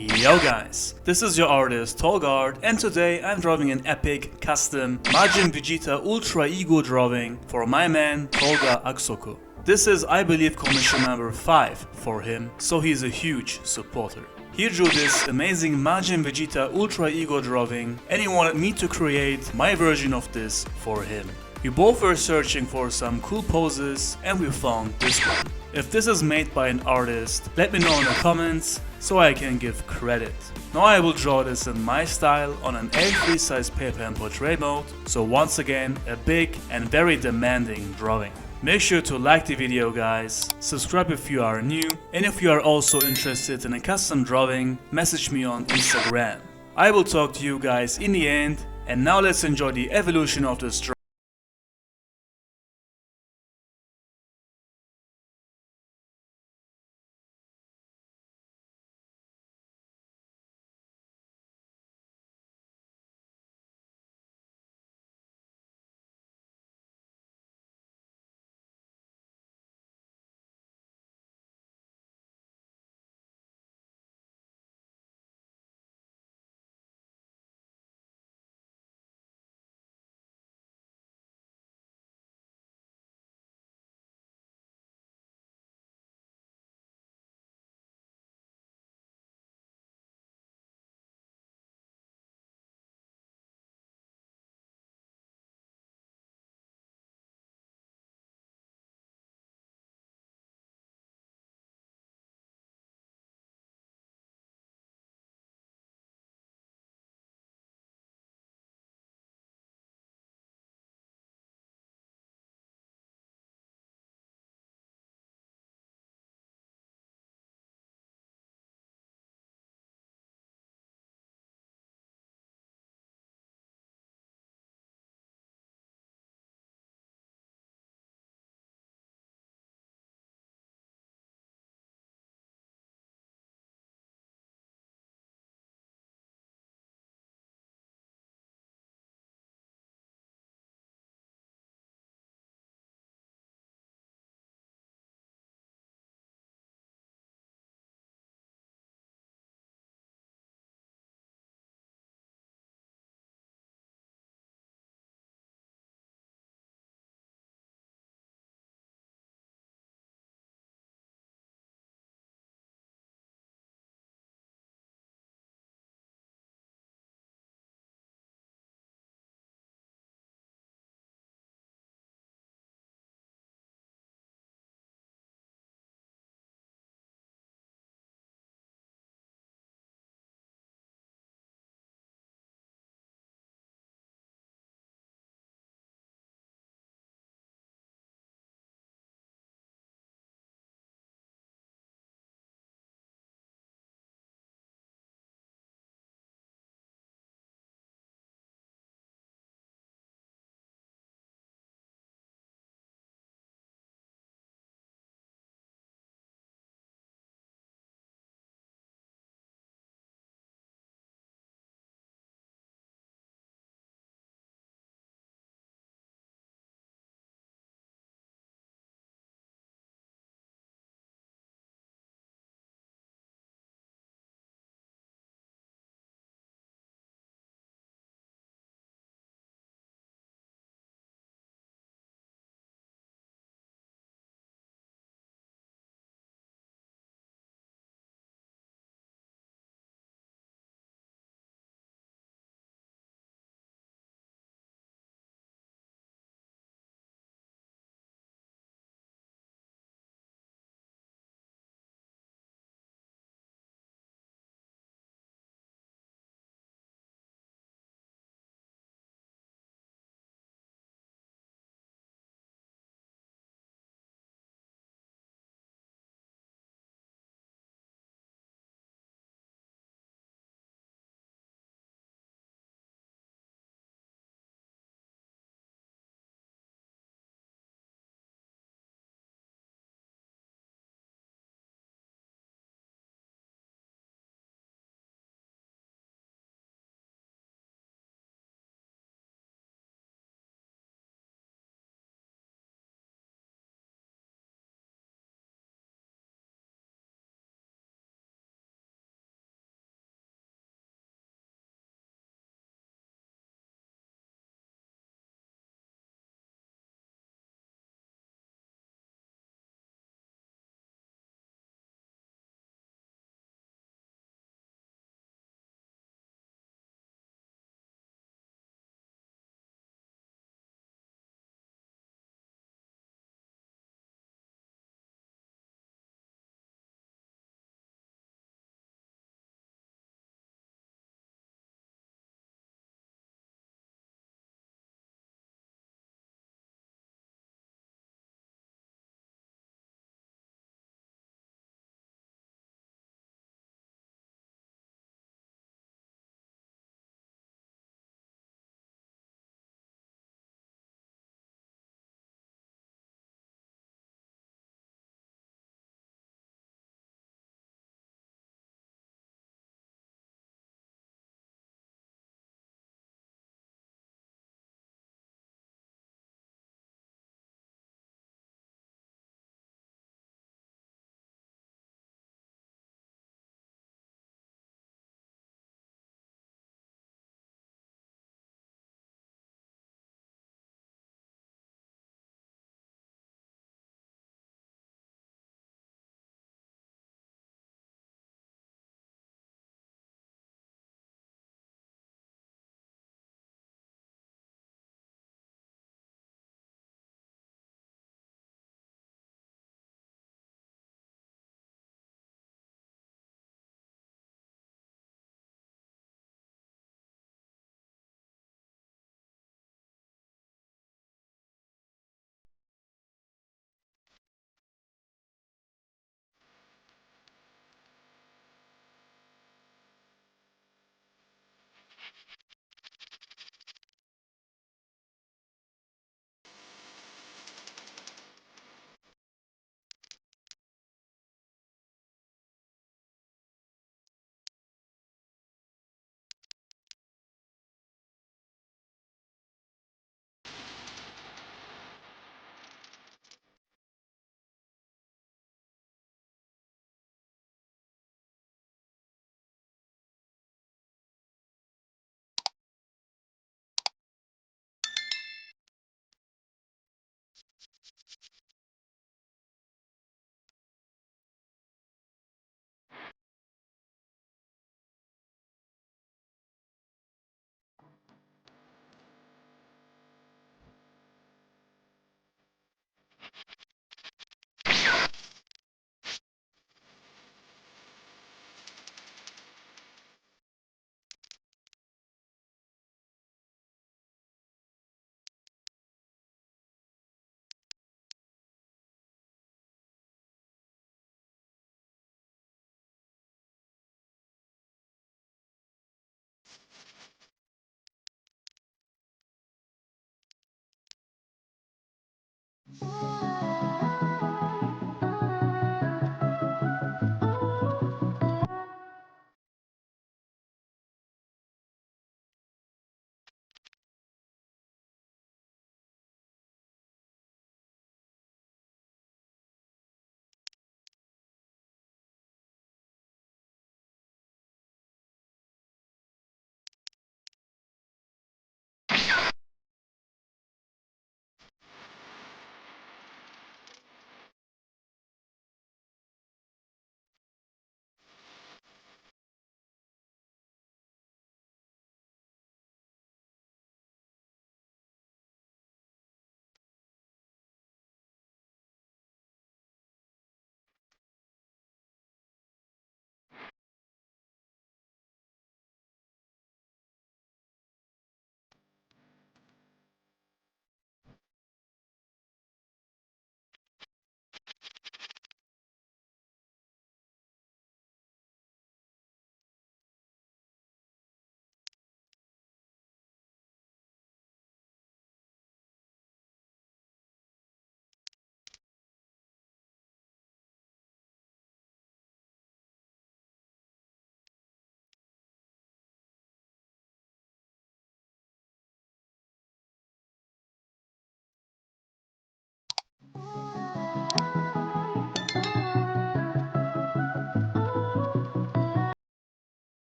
Yo guys, this is your artist Tolg, and today I'm drawing an epic custom Majin VEGETA Ultra Ego drawing for my man Tolga Aksoko. This is, I believe, commission number 5 for him, so he's a huge supporter. He drew this amazing Majin VEGETA Ultra Ego drawing and he wanted me to create my version of this for him. We both were searching for some cool poses and we found this one. If this is made by an artist, let me know in the comments so I can give credit. Now I will draw this in my style on an A3 size paper and portrait mode, so once again a big and very demanding drawing. Make sure to like the video guys, subscribe if you are new, and if you are also interested in a custom drawing, message me on Instagram. I will talk to you guys in the end, and now let's enjoy the evolution of this drawing.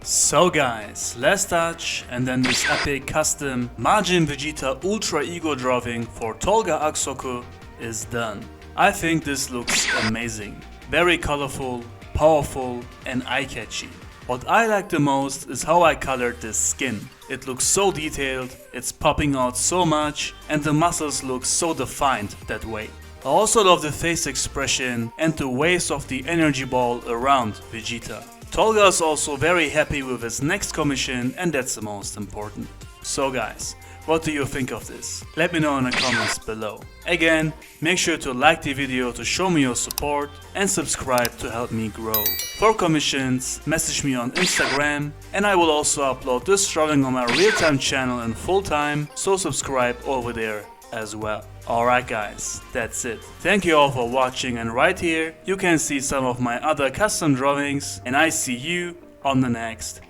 So guys, last touch and then this epic custom Majin VEGETA Ultra Ego drawing for Tolga Aksoku is done. I think this looks amazing. Very colorful, powerful and eye-catchy. What I like the most is how I colored this skin. It looks so detailed, it's popping out so much and the muscles look so defined that way. I also love the face expression and the waves of the energy ball around Vegeta. Tolga is also very happy with his next commission and that's the most important. So guys, what do you think of this? Let me know in the comments below. Again, make sure to like the video to show me your support and subscribe to help me grow. For commissions, message me on Instagram and I will also upload this drawing on my real-time channel in full time, so subscribe over there as well. Alright guys, that's it. Thank you all for watching and right here you can see some of my other custom drawings and I see you on the next